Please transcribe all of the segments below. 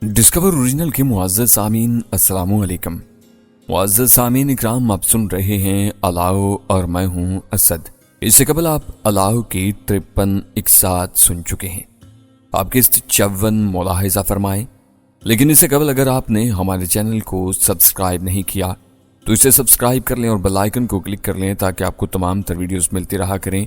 Discover original के मुअज़्ज़ज़ सामीन अस्सलामु अलैकुम। मुअज़्ज़ज़ सामीन इकराम, आप सुन रहे हैं अलाओ और मैं हूं असद। इससे कबल आप अलाओ की 53 इकसात सुन चुके हैं। आप किस्त 54 मुलाहिजा फरमाएं। लेकिन इससे कबल अगर आपने हमारे चैनल को सब्सक्राइब नहीं किया तो इसे सब्सक्राइब कर लें और बेल आइकन को क्लिक कर लें ताकि आपको तमाम तर वीडियोस मिलती रहा करें।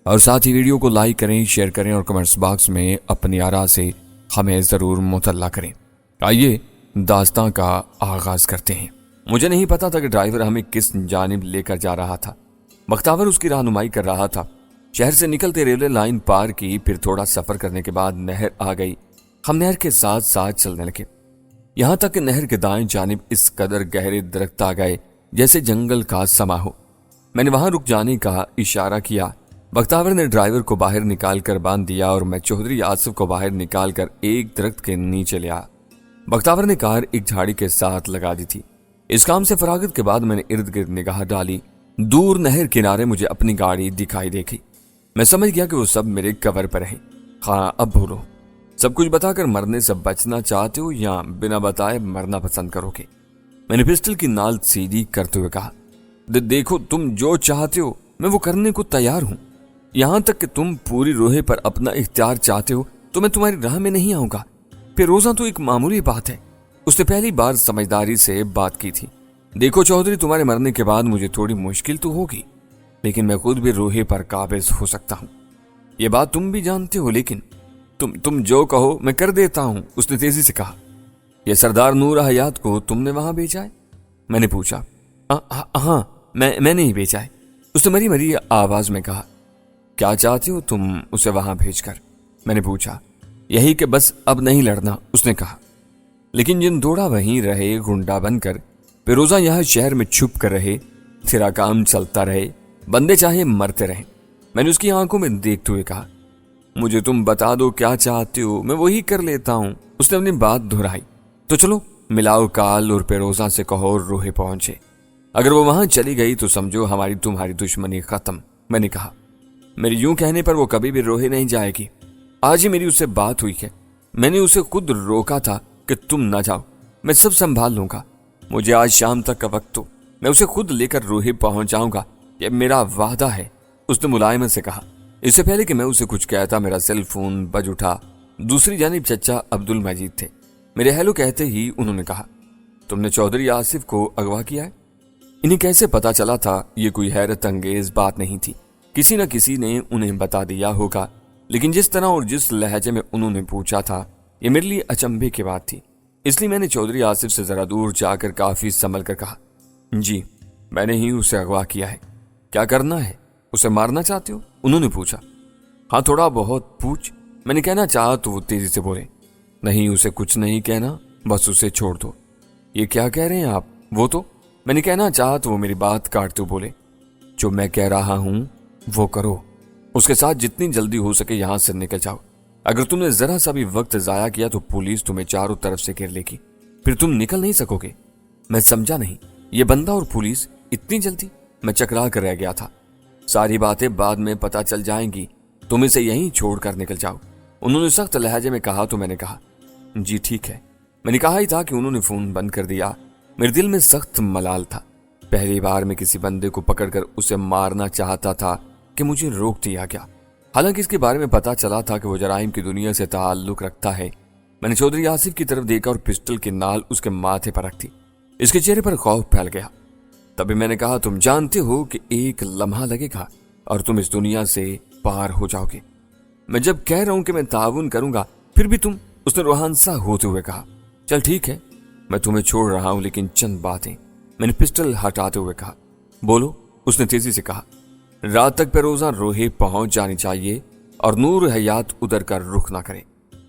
और साथ ही वीडियो को लाइक करें, शेयर करें और कमेंट्स बॉक्स में अपनी आरा से हमें ज़रूर मुतल्ला करें। आइए दास्तां का आगाज करते हैं। मुझे नहीं पता था कि ड्राइवर हमें किस जानिब लेकर जा रहा था। बख्तावर उसकी रहनुमाई कर रहा था। शहर से निकलते रेलवे लाइन पार की, फिर थोड़ा सफर करने के बाद नहर आ गई। हम नहर के साथ साथ चलने लगे, यहां तक कि नहर के दाएं जानिब इस कदर गहरे दरख्त आ गए जैसे जंगल का समा हो। मैंने वहां रुक जाने का इशारा किया। बख्तावर ने ड्राइवर को बाहर निकाल कर बांध दिया और मैं चौधरी आसिफ को बाहर निकाल कर एक दरख्त के नीचे ले आया। बख्तावर ने कार एक झाड़ी के साथ लगा दी थी। इस काम से फरागत के बाद मैंने इर्द गिर्द निगाह डाली। दूर नहर किनारे मुझे अपनी गाड़ी दिखाई देखी। मैं समझ गया कि वो सब मेरे कवर पर हैं। हाँ, अब बोलो, सब कुछ बताकर मरने से बचना चाहते हो या बिना बताए मरना पसंद करोगे? मैंने पिस्टल की नाल सीधी करते हुए कहा, देखो, तुम जो चाहते हो मैं वो करने को तैयार हूं। यहां तक कि तुम पूरी रोहे पर अपना इख्तियार चाहते हो तो मैं तुम्हारी राह में नहीं आऊंगा। फिरोजा तो एक मामूली बात है। उसने पहली बार समझदारी से बात की थी। देखो चौधरी, तुम्हारे मरने के बाद मुझे थोड़ी मुश्किल तो होगी, लेकिन मैं खुद भी रोहे पर काबिज हो सकता हूं। यह बात तुम भी जानते हो, लेकिन तुम जो कहो मैं कर देता हूं। उसने तेजी से कहा, यह सरदार नूर हयात को तुमने वहां भेजा है? मैंने पूछा। हाँ, मैंने ही भेजा है। उसने मरी मरी आवाज में कहा। क्या चाहते हो तुम उसे वहां भेजकर? मैंने पूछा। यही कि बस अब नहीं लड़ना, उसने कहा। लेकिन जिन दौड़ा वहीं रहे, गुंडा बनकर फिरोजा यहां शहर में छुप कर रहे, तेरा काम चलता रहे, बंदे चाहे मरते रहे। मैंने उसकी आंखों में देखते हुए कहा, मुझे तुम बता दो क्या चाहते हो, मैं वही कर लेता हूं। उसने अपनी बात दोहराई। तो चलो मिलाओ काल और फिरोजा से कहो रोहे पहुंचे। अगर वो वहां चली गई तो समझो हमारी तुम्हारी दुश्मनी खत्म। मैंने कहा, मेरे यूं कहने पर वो कभी भी रोहे नहीं जाएगी। आज ही मेरी उससे बात हुई है। मैंने उसे खुद रोका था कि तुम ना जाओ, मैं सब संभाल लूंगा। मुझे आज शाम तक का वक्त दो, मैं उसे खुद लेकर रोहे पहुंच जाऊंगा, यह मेरा वादा है। उसने मुलायमत से कहा। इससे पहले कि मैं उसे कुछ कहता मेरा सेल फोन बज उठा। दूसरी जानिब चचा अब्दुल मजीद थे। मेरे हेलो कहते ही उन्होंने कहा, तुमने चौधरी आसिफ को अगवा किया है? इन्हें कैसे पता चला था? ये कोई हैरत अंगेज बात नहीं थी। किसी न किसी ने उन्हें बता दिया होगा, लेकिन जिस तरह और जिस लहजे में उन्होंने पूछा था ये मेरे लिए अचंभे की बात थी। इसलिए मैंने चौधरी आसिफ से जरा दूर जाकर काफी संभल कर कहा, जी मैंने ही उसे अगवा किया है। क्या करना है? उसे मारना चाहते हो? उन्होंने पूछा। हाँ, थोड़ा बहुत पूछ। मैंने कहना चाहा तो वो तेजी से बोले, नहीं उसे कुछ नहीं कहना, बस उसे छोड़ दो। ये क्या कह रहे हैं आप? वो तो मैंने कहना चाहा तो वो मेरी बात काटते बोले, जो मैं कह रहा हूं वो करो। उसके साथ जितनी जल्दी हो सके यहां से निकल जाओ। अगर तुमने जरा सा भी वक्त जाया किया तो पुलिस तुम्हें चारों तरफ से घेर लेगी, फिर तुम निकल नहीं सकोगे। मैं समझा नहीं, ये बंदा और पुलिस इतनी जल्दी? मैं चकरा कर रह गया था। सारी बातें बाद में पता चल जाएंगी, तुम इसे यहीं छोड़कर निकल जाओ। उन्होंने सख्त लहजे में कहा तो मैंने कहा, जी ठीक है। मैंने कहा ही था कि उन्होंने फोन बंद कर दिया। मेरे दिल में सख्त मलाल था। पहली बार मैं किसी बंदे को पकड़कर उसे मारना चाहता था कि मुझे रोक दिया गया। हालांकि इसके बारे में पता चला था कि वो जराइम की दुनिया से ताल्लुक रखता है। मैंने चौधरी आसिफ की तरफ देखा और पिस्टल की नाल उसके माथे पर रख दी। इसके चेहरे पर खौफ फैल गया। तभी मैंने कहा, तुम जानते हो कि एक लम्हा लगेगा और तुम इस दुनिया से पार हो जाओगे। मैं जब कह रहा हूं कि मैं ताउन करूंगा फिर भी तुम? उसने रूहान सा होते हुए कहा, चल ठीक है, मैं तुम्हें छोड़ रहा हूं, लेकिन चंद बातें। मैंने पिस्टल हटाते हुए कहा। बोलो, उसने तेजी से कहा। रात तक फिरोजा रोहे पहुंच जानी चाहिए और नूर हयात उधर का रुख ना करे।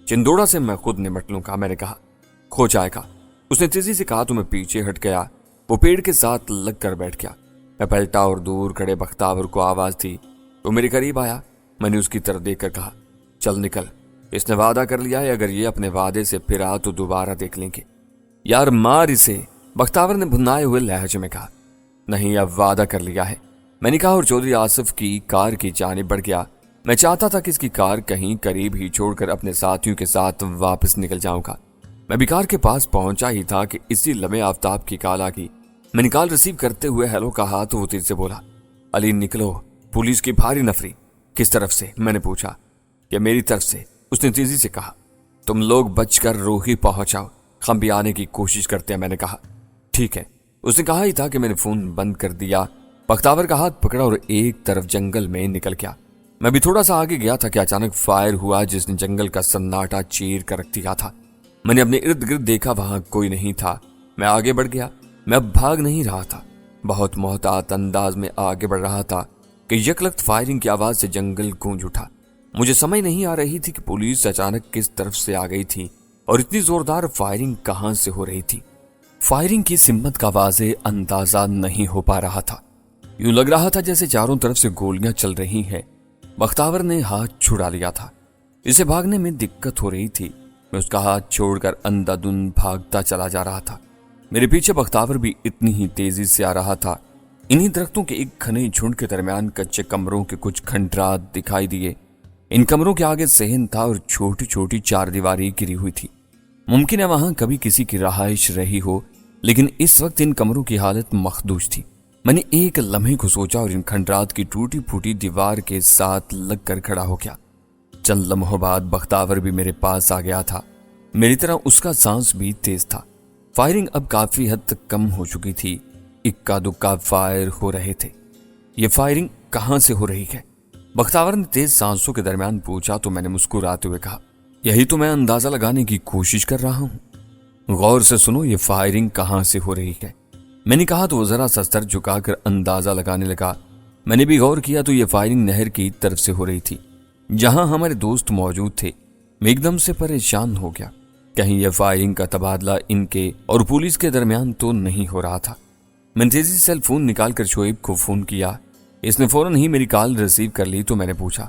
चिंदोड़ा से मैं खुद निमट लूंगा। मैंने कहा, खो जाएगा। उसने तेजी से कहा तो मैं पीछे हट गया। वो पेड़ के साथ लग कर बैठ गया। मैं पलटा और दूर खड़े बख्तावर को आवाज थी। वो मेरे करीब आया। मैंने उसकी तरफ देखकर कहा, चल निकल, इसने वादा कर लिया है, अगर ये अपने वादे से फिर आ तो दोबारा देख लेंगे। यार मार इसे, बख्तावर ने भुनाए हुए लहजे में कहा। नहीं, अब वादा कर लिया है, मैंने कहा और चौधरी आसिफ की कार की जानिब बढ़ गया। मैं चाहता था कि इसकी कार कहीं करीब ही छोड़कर अपने साथियों के साथ वापस निकल जाऊंगा। मैं भी कार के पास पहुंचा ही था कि इसी लम्हे आफताब की कॉल आ गई। मैंने कॉल रिसीव करते हुए हेलो कहा तो वो तेज से बोला, अली निकलो, पुलिस की भारी नफरी। किस तरफ से? मैंने पूछा। या मेरी तरफ से? उसने तेजी से कहा। तुम लोग बचकर रोही पहुंचाओ, हम भी आने की कोशिश करते हैं। मैंने कहा ठीक है। उसने कहा ही था कि मैंने फोन बंद कर दिया, बख्तावर का हाथ पकड़ा और एक तरफ जंगल में निकल गया। मैं भी थोड़ा सा आगे गया था कि अचानक फायर हुआ जिसने जंगल का सन्नाटा चीर कर रख दिया था। मैंने अपने इर्द गिर्द देखा, वहां कोई नहीं था। मैं आगे बढ़ गया। मैं अब भाग नहीं रहा था, बहुत मोहतात अंदाज में आगे बढ़ रहा था कि यकलख्त फायरिंग की आवाज से जंगल गूंज उठा। मुझे समझ नहीं आ रही थी कि पुलिस अचानक किस तरफ से आ गई थी और इतनी जोरदार फायरिंग कहां से हो रही थी। फायरिंग की सिम्मत का वाज़े अंदाजा नहीं हो पा रहा था। यूं लग रहा था जैसे चारों तरफ से गोलियां चल रही हैं। बख्तावर ने हाथ छुड़ा लिया था, इसे भागने में दिक्कत हो रही थी। मैं उसका हाथ छोड़कर अंधाधुंध भागता चला जा रहा था। मेरे पीछे बख्तावर भी इतनी ही तेजी से आ रहा था। इन्हीं दरख्तों के एक घने झुंड के दरमियान कच्चे कमरों के कुछ खंडरात दिखाई दिए। इन कमरों के आगे सहन था और छोटी छोटी चार दीवारी गिरी हुई थी। मुमकिन है वहां कभी किसी की रहाइश रही हो, लेकिन इस वक्त इन कमरों की हालत मखदूश थी। मैंने एक लम्हे को सोचा और इन खंडरात की टूटी फूटी दीवार के साथ लगकर खड़ा हो गया। चंद लम्हों बाद बख्तावर भी मेरे पास आ गया था। मेरी तरह उसका सांस भी तेज था। फायरिंग अब काफी हद तक कम हो चुकी थी। इक्का दुक्का फायर हो रहे थे। ये फायरिंग कहां से हो रही है? बख्तावर ने तेज सांसों के दरमियान पूछा तो मैंने मुस्कुराते हुए कहा, यही तो मैं अंदाजा लगाने की कोशिश कर रहा हूं। गौर से सुनो, ये फायरिंग कहां से हो रही है? मैंने कहा तो वो जरा सा सर झुकाकर अंदाजा लगाने लगा। मैंने भी गौर किया तो ये फायरिंग नहर की तरफ से हो रही थी, जहां हमारे दोस्त मौजूद थे। मैं एकदम से परेशान हो गया, कहीं यह फायरिंग का तबादला इनके और पुलिस के दरमियान तो नहीं हो रहा था। मैंने तेजी से सेल फोन निकालकर शोएब को फोन किया। इसने फौरन ही मेरी कॉल रिसीव कर ली तो मैंने पूछा,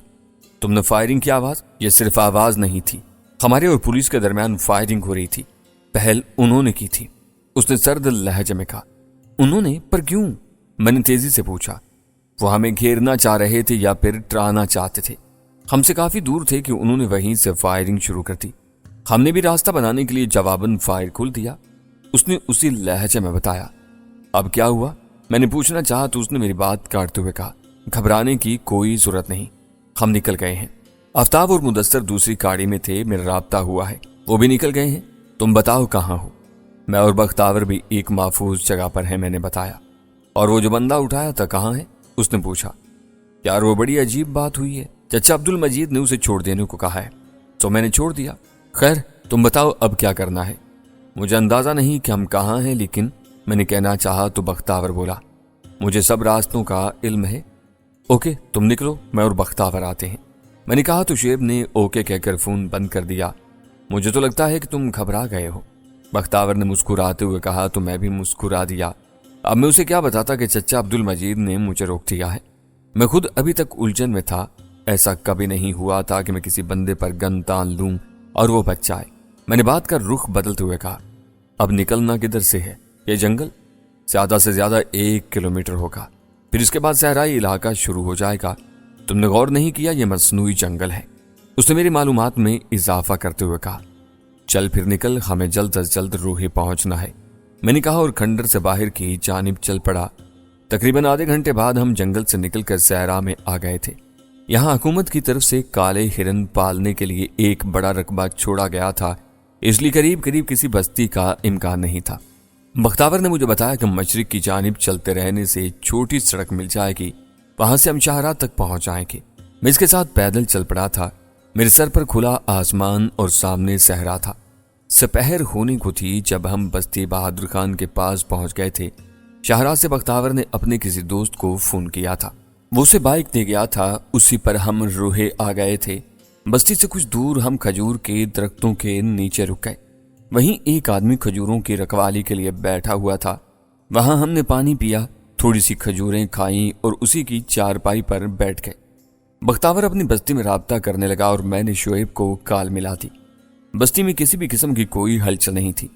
तुमने फायरिंग की आवाज? यह सिर्फ आवाज नहीं थी, हमारे और पुलिस के दरमियान फायरिंग हो रही थी। पहल उन्होंने की थी, उसने सर्द लहजे में कहा। उन्होंने? पर क्यों? मैंने तेजी से पूछा। वो हमें घेरना चाह रहे थे या फिर डराना चाहते थे? हमसे काफी दूर थे कि उन्होंने वहीं से फायरिंग शुरू कर दी। हमने भी रास्ता बनाने के लिए जवाबन फायर खोल दिया, उसने उसी लहजे में बताया। अब क्या हुआ? मैंने पूछना चाहा तो उसने मेरी बात काटते हुए कहा, घबराने की कोई जरूरत नहीं, हम निकल गए हैं। आफ्ताब और मुदस्सर दूसरी गाड़ी में थे, मेरा राब्ता हुआ है, वो भी निकल गए हैं। तुम बताओ कहाँ हो? मैं और बख्तावर भी एक महफूज जगह पर है, मैंने बताया। और वो जो बंदा उठाया था कहाँ है? उसने पूछा। यार वो बड़ी अजीब बात हुई है, चचा अब्दुल मजीद ने उसे छोड़ देने को कहा है तो मैंने छोड़ दिया। खैर तुम बताओ अब क्या करना है? मुझे अंदाजा नहीं कि हम कहाँ हैं, लेकिन मैंने कहना चाहा तो बख्तावर बोला, मुझे सब रास्तों का इल्म है। ओके तुम निकलो, मैं और बख्तावर आते हैं। मैंने कहा तो शुएब ने ओके कहकर फोन बंद कर दिया। मुझे तो लगता है कि तुम घबरा गए हो, बख्तावर ने मुस्कुराते हुए कहा तो मैं भी मुस्कुरा दिया। अब मैं उसे क्या बताता कि चचा अब्दुल मजीद ने मुझे रोक दिया है। मैं खुद अभी तक उलझन में था। ऐसा कभी नहीं हुआ था कि मैं किसी बंदे पर गन तान लूं और वो बच जाए। मैंने बात का रुख बदलते हुए कहा, अब निकलना किधर से है? ये जंगल ज्यादा से ज्यादा 1 किलोमीटर होगा, फिर इसके बाद सहराई इलाका शुरू हो जाएगा। तुमने गौर नहीं किया ये मसनूई जंगल है? उसने मेरी मालूमात में इजाफा करते हुए कहा। चल फिर निकल, हमें जल्द अज जल्द रूही पहुंचना है, मैंने कहा और खंडर से बाहर की जानिब चल पड़ा। तकरीबन आधे घंटे बाद हम जंगल से निकलकर सहरा में आ गए थे। यहाँ हुकूमत की तरफ से काले हिरन पालने के लिए एक बड़ा रकबा छोड़ा गया था, इसलिए करीब करीब किसी बस्ती का इम्कान नहीं था। बख्तावर ने मुझे बताया कि मशरिक की जानिब चलते रहने से छोटी सड़क मिल जाएगी, वहां से हम शाहरा तक पहुंच जाएंगे। मैं इसके साथ पैदल चल पड़ा था। मेरे सर पर खुला आसमान और सामने सहरा था। सपहर होने को थी जब हम बस्ती बहादुर खान के पास पहुंच गए थे। शाहरा से बख्तावर ने अपने किसी दोस्त को फोन किया था, वो उसे बाइक दे गया था, उसी पर हम रूहे आ गए थे। बस्ती से कुछ दूर हम खजूर के दरख्तों के नीचे रुक गए। वहीं एक आदमी खजूरों की रखवाली के लिए बैठा हुआ था। वहां हमने पानी पिया, थोड़ी सी खजूरें खाई और उसी की चारपाई पर बैठ गए। बख्तावर अपनी बस्ती में राब्ता करने लगा और मैंने शोएब को कॉल मिला दी। बस्ती में किसी भी किस्म की कोई हलचल नहीं थी,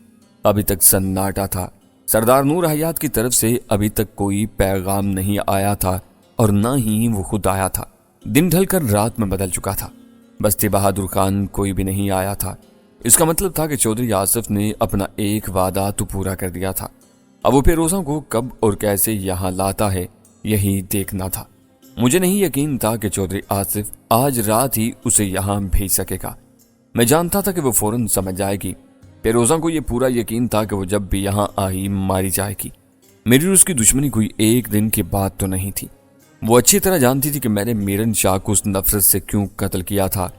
अभी तक सन्नाटा था। सरदार नूर हयात की तरफ से अभी तक कोई पैगाम नहीं आया था और न ही वो खुद आया था। दिन ढलकर रात में बदल चुका था। बस्ती बहादुर खान कोई भी नहीं आया था। اس کا مطلب تھا کہ چودھری آصف نے اپنا ایک وعدہ تو پورا کر دیا تھا، اب وہ پیروزوں کو کب اور کیسے یہاں لاتا ہے یہی دیکھنا تھا۔ مجھے نہیں یقین تھا کہ چودھری آصف آج رات ہی اسے یہاں بھیج سکے گا۔ میں جانتا تھا کہ وہ فوراً سمجھ جائے گی۔ پیروزوں کو یہ پورا یقین تھا کہ وہ جب بھی یہاں آئی ماری جائے گی۔ میری اور اس کی دشمنی کوئی ایک دن کی بات تو نہیں تھی۔ وہ اچھی طرح جانتی تھی کہ میں نے میرن شاہ کو اس نفرت سے کیوں قتل کیا تھا۔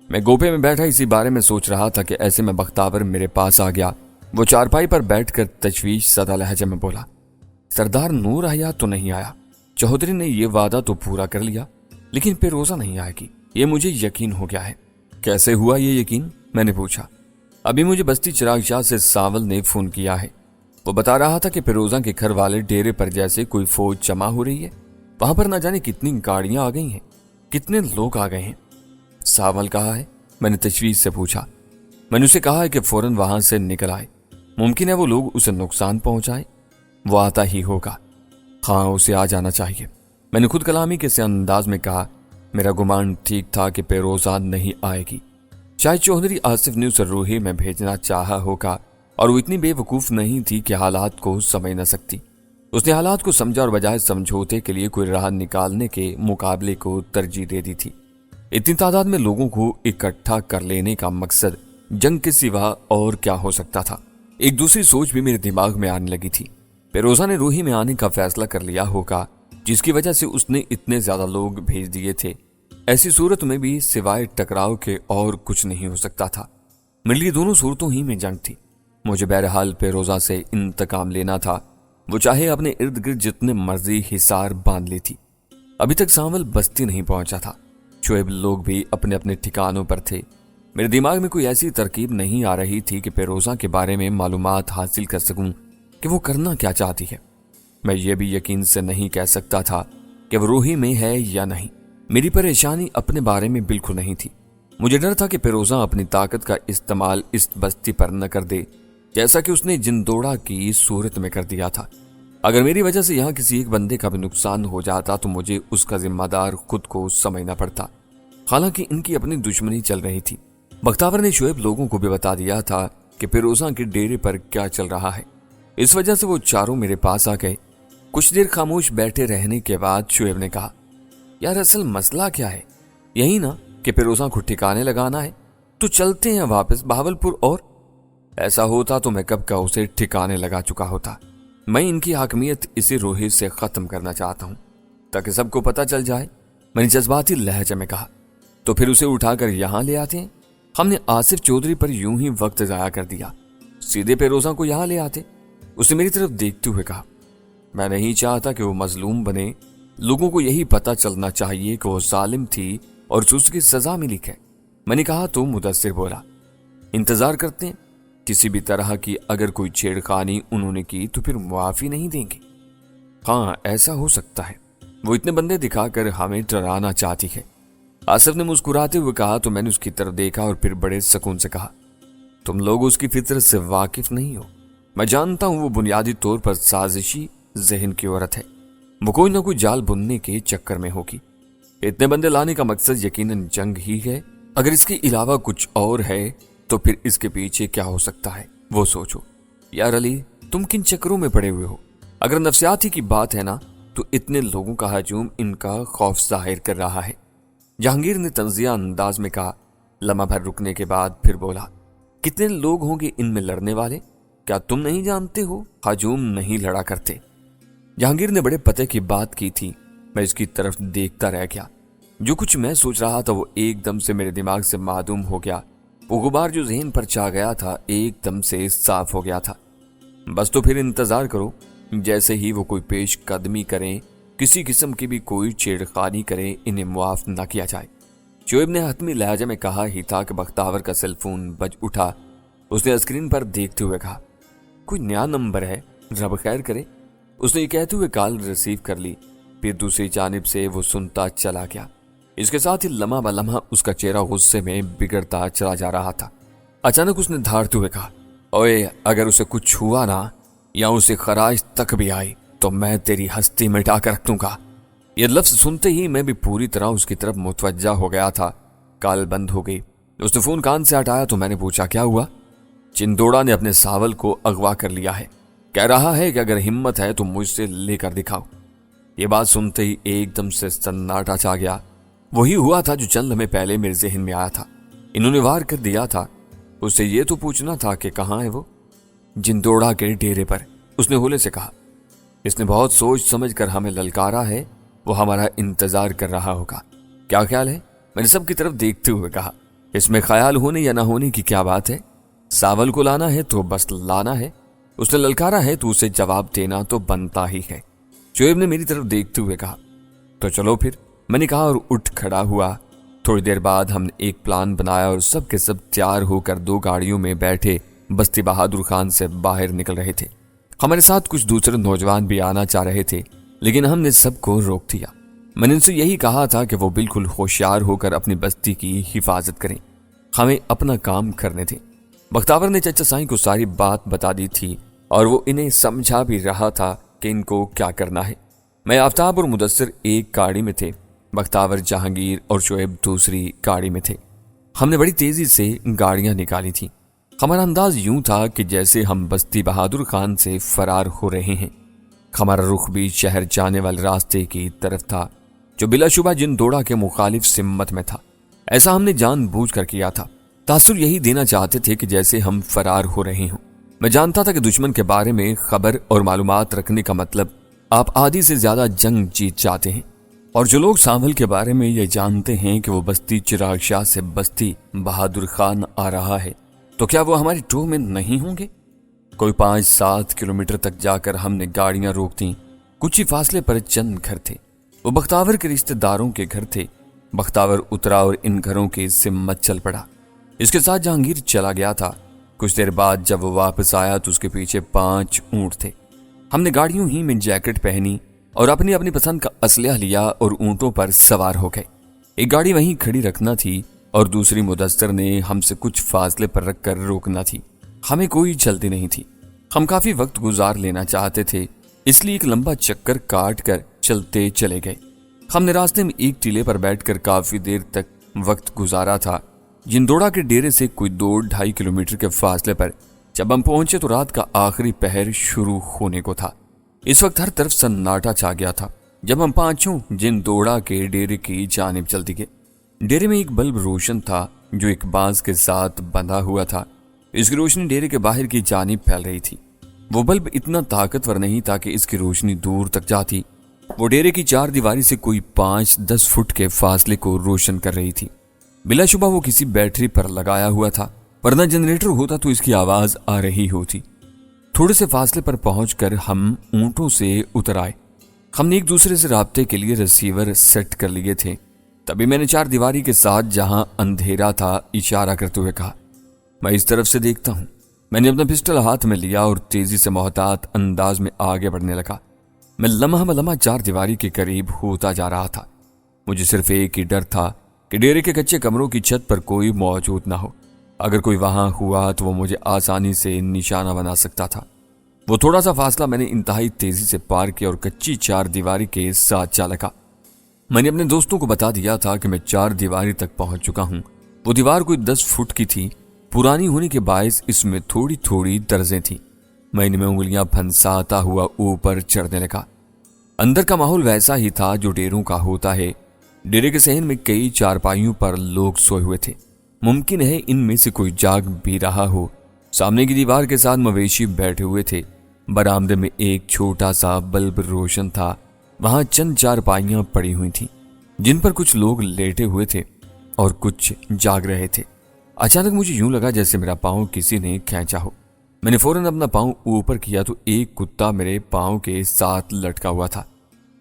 میں گوپے میں بیٹھا اسی بارے میں سوچ رہا تھا کہ ایسے میں بختاور میرے پاس آ گیا۔ وہ چارپائی پر بیٹھ کر تشویش زدہ لہجے میں بولا، سردار نور آیا تو نہیں آیا؟ چودھری نے یہ وعدہ تو پورا کر لیا، لیکن پیروزہ نہیں آئے گی، یہ مجھے یقین ہو گیا ہے۔ کیسے ہوا یہ یقین؟ میں نے پوچھا۔ ابھی مجھے بستی چراغ شاہ سے ساول نے فون کیا ہے۔ وہ بتا رہا تھا کہ پیروزہ کے گھر والے ڈیرے پر جیسے کوئی فوج جمع ہو رہی ہے، وہاں پر نہ جانے کتنی گاڑیاں آ گئی ہیں، کتنے لوگ آ گئے ہیں۔ ساول کہا ہے؟ میں نے تشویش سے پوچھا۔ میں نے اسے کہا ہے کہ فوراً وہاں سے نکل آئے، ممکن ہے وہ لوگ اسے نقصان پہنچائے۔ وہ آتا ہی ہوگا، ہاں اسے آ جانا چاہیے۔ میں نے خود کلامی کے سے انداز میں کہا۔ میرا گمان ٹھیک تھا کہ پیروزہ نہیں آئے گی۔ شاید چودھری آصف نے اسے روہی میں بھیجنا چاہا ہوگا، اور وہ اتنی بے وقوف نہیں تھی کہ حالات کو سمجھ نہ سکتی۔ اس نے حالات کو سمجھا اور بجائے سمجھوتے کے لیے کوئی راہ نکالنے کے مقابلے کو ترجیح دے دی تھی۔ اتنی تعداد میں لوگوں کو اکٹھا کر لینے کا مقصد جنگ کے سوا اور کیا ہو سکتا تھا؟ ایک دوسری سوچ بھی میرے دماغ میں آنے لگی تھی۔ پیروزہ نے روہی میں آنے کا فیصلہ کر لیا ہوگا، جس کی وجہ سے اس نے اتنے زیادہ لوگ بھیج دیے تھے۔ ایسی صورت میں بھی سوائے ٹکراؤ کے اور کچھ نہیں ہو سکتا تھا۔ میرے لیے دونوں صورتوں ہی میں جنگ تھی۔ مجھے بہرحال پیروزہ سے انتقام لینا تھا، وہ چاہے اپنے ارد گرد جتنے مرضی حصار باندھ لی تھی۔ ابھی تک ساول بستی نہیں پہنچا تھا، شعیب لوگ بھی اپنے اپنے ٹھکانوں پر تھے۔ میرے دماغ میں کوئی ایسی ترکیب نہیں آ رہی تھی کہ پیروزہ کے بارے میں معلومات حاصل کر سکوں کہ وہ کرنا کیا چاہتی ہے۔ میں یہ بھی یقین سے نہیں کہہ سکتا تھا کہ وہ روہی میں ہے یا نہیں۔ میری پریشانی اپنے بارے میں بالکل نہیں تھی۔ مجھے ڈر تھا کہ پیروزہ اپنی طاقت کا استعمال اس بستی پر نہ کر دے، جیسا کہ اس نے جندوڑا کی صورت میں کر دیا تھا۔ اگر میری وجہ سے یہاں کسی ایک بندے کا بھی نقصان ہو جاتا تو مجھے اس کا ذمہ دار خود کو سمجھنا پڑتا۔ حالانکہ ان کی اپنی دشمنی چل رہی تھی۔ بختاور نے شعیب لوگوں کو بھی بتا دیا تھا کہ پیروزہ کے ڈیرے پر کیا چل رہا ہے۔ اس وجہ سے وہ چاروں میرے پاس آ گئے۔ کچھ دیر خاموش بیٹھے رہنے کے بعد شعیب نے کہا، یار اصل مسئلہ کیا ہے؟ یہی نا کہ پیروزہ کو ٹھکانے لگانا ہے، تو چلتے ہیں واپس بہاولپور۔ اور ایسا ہوتا تو میں کب کا اسے ٹھکانے لگا چکا ہوتا۔ میں ان کی حاکمیت اسی روحی سے ختم کرنا چاہتا ہوں تاکہ سب کو پتہ چل جائے۔ میں نے جذباتی لہجے میں کہا، تو پھر اسے اٹھا کر یہاں لے آتے ہیں؟ ہم نے آصف چودھری پر یوں ہی وقت ضائع کر دیا، سیدھے پیروزہ کو یہاں لے آتے۔ اس نے میری طرف دیکھتے ہوئے کہا، میں نہیں چاہتا کہ وہ مظلوم بنے، لوگوں کو یہی پتہ چلنا چاہیے کہ وہ ظالم تھی اور اس کی سزا ملی ہے۔ میں نے کہا تو مدثر بولا، انتظار کرتے ہیں، کسی بھی طرح کی اگر کوئی چھیڑخانی انہوں نے کی تو پھر معافی نہیں دیں گے۔ ہاں ایسا ہو سکتا ہے، وہ اتنے بندے دکھا کر ہمیں ڈرانا چاہتی ہے۔ آصف نے مسکراتے ہوئے کہا تو میں نے اس کی طرف دیکھا اور پھر بڑے سکون سے کہا، تم لوگ اس کی فطرت سے واقف نہیں ہو۔ میں جانتا ہوں وہ بنیادی طور پر سازشی ذہن کی عورت ہے، وہ کوئی نہ کوئی جال بننے کے چکر میں ہوگی۔ اتنے بندے لانے کا مقصد یقیناً جنگ ہی ہے۔ اگر اس کے علاوہ کچھ اور ہے تو پھر اس کے پیچھے کیا ہو سکتا ہے وہ سوچو۔ یار علی، تم کن چکروں میں پڑے ہوئے ہو؟ اگر نفسیاتی کی بات ہے نا تو اتنے لوگوں کا ہجوم ان کا خوف ظاہر کر رہا ہے۔ جہانگیر نے تنزیہ انداز میں کہا۔ لمحہ بھر رکنے کے بعد پھر بولا، کتنے لوگ ہوں گے ان میں لڑنے والے؟ کیا تم نہیں جانتے ہو ہجوم نہیں لڑا کرتے؟ جہانگیر نے بڑے پتے کی بات کی تھی۔ میں اس کی طرف دیکھتا رہ گیا۔ جو کچھ میں سوچ رہا تھا وہ ایک دم سے میرے دماغ سے معدوم ہو گیا۔ وہ غبار جو ذہن پر چھا گیا تھا ایک دم سے صاف ہو گیا تھا۔ بس تو پھر انتظار کرو، جیسے ہی وہ کوئی پیش قدمی کریں، کسی قسم کی بھی کوئی چھیڑخانی کریں، انہیں معاف نہ کیا جائے۔ شعیب نے حتمی لہجے میں کہا ہی تھا کہ بختاور کا سیل فون بج اٹھا۔ اس نے اسکرین پر دیکھتے ہوئے کہا، کوئی نیا نمبر ہے، رب خیر کرے۔ اس نے یہ کہتے ہوئے کال ریسیو کر لی، پھر دوسری جانب سے وہ سنتا چلا گیا۔ اس کے ساتھ ہی لمحہ بلمحہ اس کا چہرہ غصے میں بگڑتا چلا جا رہا تھا۔ اچانک اس نے دھاڑتے ہوئے کہا، اوئے اگر اسے کچھ ہوا نا یا اسے خراج تک بھی آئی تو میں تیری ہستی مٹا کر رکھ دوں گا۔ یہ لفظ سنتے ہی میں بھی پوری طرح اس کی طرف متوجہ ہو گیا تھا۔ کال بند ہو گئی۔ اس نے فون کان سے ہٹایا تو میں نے پوچھا کیا ہوا؟ چندوڑا نے اپنے ساول کو اغوا کر لیا ہے، کہہ رہا ہے کہ اگر ہمت ہے تو مجھ سے لے کر دکھاؤ۔ یہ بات سنتے ہی ایک دم سے سناٹا چھا گیا۔ وہی ہوا تھا جو چند لمحے پہلے میرے ذہن میں آیا تھا۔ انہوں نے وار کر دیا تھا، اس سے یہ تو پوچھنا تھا کہ کہاں ہے وہ؟ جندوڑا کے ڈیرے پر، اس نے ہولے سے کہا۔ اس نے بہت سوچ سمجھ کر ہمیں للکارا ہے، وہ ہمارا انتظار کر رہا ہوگا۔ کیا خیال ہے؟ میں نے سب کی طرف دیکھتے ہوئے کہا۔ اس میں خیال ہونے یا نہ ہونے کی کیا بات ہے؟ ساول کو لانا ہے تو بس لانا ہے، اس نے للکارا ہے تو اسے جواب دینا تو بنتا ہی ہے۔ شعیب نے میری طرف دیکھتے ہوئے کہا۔ تو چلو پھر، میں نے کہا اور اٹھ کھڑا ہوا۔ تھوڑی دیر بعد ہم نے ایک پلان بنایا اور سب کے سب تیار ہو کر 2 گاڑیوں میں بیٹھے بستی بہادر خان سے باہر نکل رہے تھے۔ ہمارے ساتھ کچھ دوسرے نوجوان بھی آنا چاہ رہے تھے، لیکن ہم نے سب کو روک دیا۔ میں نے ان سے یہی کہا تھا کہ وہ بالکل ہوشیار ہو کر اپنی بستی کی حفاظت کریں، ہمیں اپنا کام کرنے دیں۔ بختاور نے چچا سائیں کو ساری بات بتا دی تھی اور وہ انہیں سمجھا بھی رہا تھا کہ ان کو کیا کرنا ہے۔ میں، آفتاب اور مدثر ایک گاڑی میں تھے، بختاور، جہانگیر اور شعیب دوسری گاڑی میں تھے۔ ہم نے بڑی تیزی سے گاڑیاں نکالی تھیں۔ ہمارا انداز یوں تھا کہ جیسے ہم بستی بہادر خان سے فرار ہو رہے ہیں۔ ہمارا رخ بھی شہر جانے والے راستے کی طرف تھا، جو بلا شبہ جندوڑا کے مخالف سمت میں تھا۔ ایسا ہم نے جان بوجھ کر کیا تھا۔ تاثر یہی دینا چاہتے تھے کہ جیسے ہم فرار ہو رہے ہوں۔ میں جانتا تھا کہ دشمن کے بارے میں خبر اور معلومات رکھنے کا مطلب آپ آدھی سے زیادہ جنگ جیت جاتے ہیں، اور جو لوگ سانبھل کے بارے میں یہ جانتے ہیں کہ وہ بستی چراغ شاہ سے بستی بہادر خان آ رہا ہے، تو کیا وہ ہماری ٹو میں نہیں ہوں گے؟ کوئی 5-7 کلومیٹر تک جا کر ہم نے گاڑیاں روک دیں۔ کچھ ہی فاصلے پر چند گھر تھے، وہ بختاور کے رشتہ داروں کے گھر تھے۔ بختاور اترا اور ان گھروں کی سمت چل پڑا۔ اس کے ساتھ جہانگیر چلا گیا تھا۔ کچھ دیر بعد جب وہ واپس آیا تو اس کے پیچھے 5 اونٹ تھے۔ ہم نے گاڑیوں ہی میں جیکٹ پہنی اور اپنی اپنی پسند کا اسلحہ لیا اور اونٹوں پر سوار ہو گئے۔ ایک گاڑی وہیں کھڑی رکھنا تھی اور دوسری مدثر نے ہم سے کچھ فاصلے پر رکھ کر روکنا تھی۔ ہمیں کوئی جلدی نہیں تھی، ہم کافی وقت گزار لینا چاہتے تھے، اس لیے ایک لمبا چکر کاٹ کر چلتے چلے گئے۔ ہم نے راستے میں ایک ٹیلے پر بیٹھ کر کافی دیر تک وقت گزارا تھا۔ جندوڑا کے ڈیرے سے کوئی 2-2.5 کلومیٹر کے فاصلے پر جب ہم پہنچے تو رات کا آخری پہر شروع ہونے کو تھا۔ اس وقت ہر طرف سناٹا چھا گیا تھا جب ہم 5 جندوڑا کے ڈیرے کی جانب چل دیے۔ ڈیرے میں ایک بلب روشن تھا جو ایک بانس کے ساتھ بندھا ہوا تھا۔ اس کی روشنی ڈیرے کے باہر کی جانب پھیل رہی تھی۔ وہ بلب اتنا طاقتور نہیں تھا کہ اس کی روشنی دور تک جاتی، وہ ڈیرے کی 4 دیواری سے کوئی 5-10 فٹ کے فاصلے کو روشن کر رہی تھی۔ بلا شبہ وہ کسی بیٹری پر لگایا ہوا تھا، ورنہ جنریٹر ہوتا تو اس کی آواز آ رہی ہوتی۔ تھوڑے سے فاصلے پر پہنچ کر ہم اونٹوں سے اتر آئے۔ ہم نے ایک دوسرے سے رابطے کے لیے ریسیور سیٹ کر لیے تھے۔ تبھی میں نے 4 دیواری کے ساتھ جہاں اندھیرا تھا اشارہ کرتے ہوئے کہا، میں اس طرف سے دیکھتا ہوں۔ میں نے اپنا پسٹل ہاتھ میں لیا اور تیزی سے محتاط انداز میں آگے بڑھنے لگا۔ میں لمحہ بلمحہ 4 دیواری کے قریب ہوتا جا رہا تھا۔ مجھے صرف ایک ہی ڈر تھا کہ ڈیرے کے کچے کمروں کی چھت پر کوئی موجود نہ ہو۔ اگر کوئی وہاں ہوا تو وہ مجھے آسانی سے نشانہ بنا سکتا تھا۔ وہ تھوڑا سا فاصلہ میں نے انتہائی تیزی سے پار کیا اور کچی 4 دیواری کے ساتھ جا لگا۔ میں نے اپنے دوستوں کو بتا دیا تھا کہ میں 4 دیواری تک پہنچ چکا ہوں۔ وہ دیوار کوئی 10 فٹ کی تھی، پرانی ہونے کے باعث اس میں تھوڑی تھوڑی درزیں تھیں۔ میں ان میں انگلیاں پھنساتا ہوا اوپر چڑھنے لگا۔ اندر کا ماحول ویسا ہی تھا جو ڈیروں کا ہوتا ہے۔ ڈیرے کے صحن میں کئی چارپائیوں پر لوگ سوئے ہوئے تھے، ممکن ہے ان میں سے کوئی جاگ بھی رہا ہو۔ سامنے کی دیوار کے ساتھ مویشی بیٹھے ہوئے تھے۔ برآمدے میں ایک چھوٹا سا بلب روشن تھا، وہاں چند چارپائیاں پڑی ہوئی تھیں جن پر کچھ لوگ لیٹے ہوئے تھے اور کچھ جاگ رہے تھے۔ اچانک مجھے یوں لگا جیسے میرا پاؤں کسی نے کھینچا ہو۔ میں نے فوراً اپنا پاؤں اوپر کیا تو ایک کتا میرے پاؤں کے ساتھ لٹکا ہوا تھا۔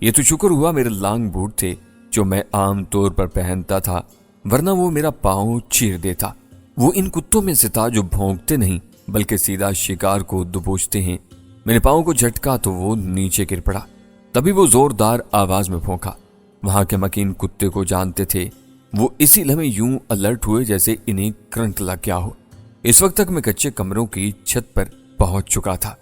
یہ تو شکر ہوا میرے لانگ بوٹ تھے جو میں عام طور پر پہنتا تھا، ورنہ وہ میرا پاؤں چیر دیتا۔ وہ ان کتوں میں سے تھا جو بھونکتے نہیں بلکہ سیدھا شکار کو دبوچتے ہیں۔ میرے پاؤں کو جھٹکا تو وہ نیچے گر پڑا۔ تبھی وہ زوردار آواز میں بھونکا۔ وہاں کے مکین کتے کو جانتے تھے، وہ اسی لمحے یوں الرٹ ہوئے جیسے انہیں کرنٹ لگ گیا ہو۔ اس وقت تک میں کچے کمروں کی چھت پر پہنچ چکا تھا۔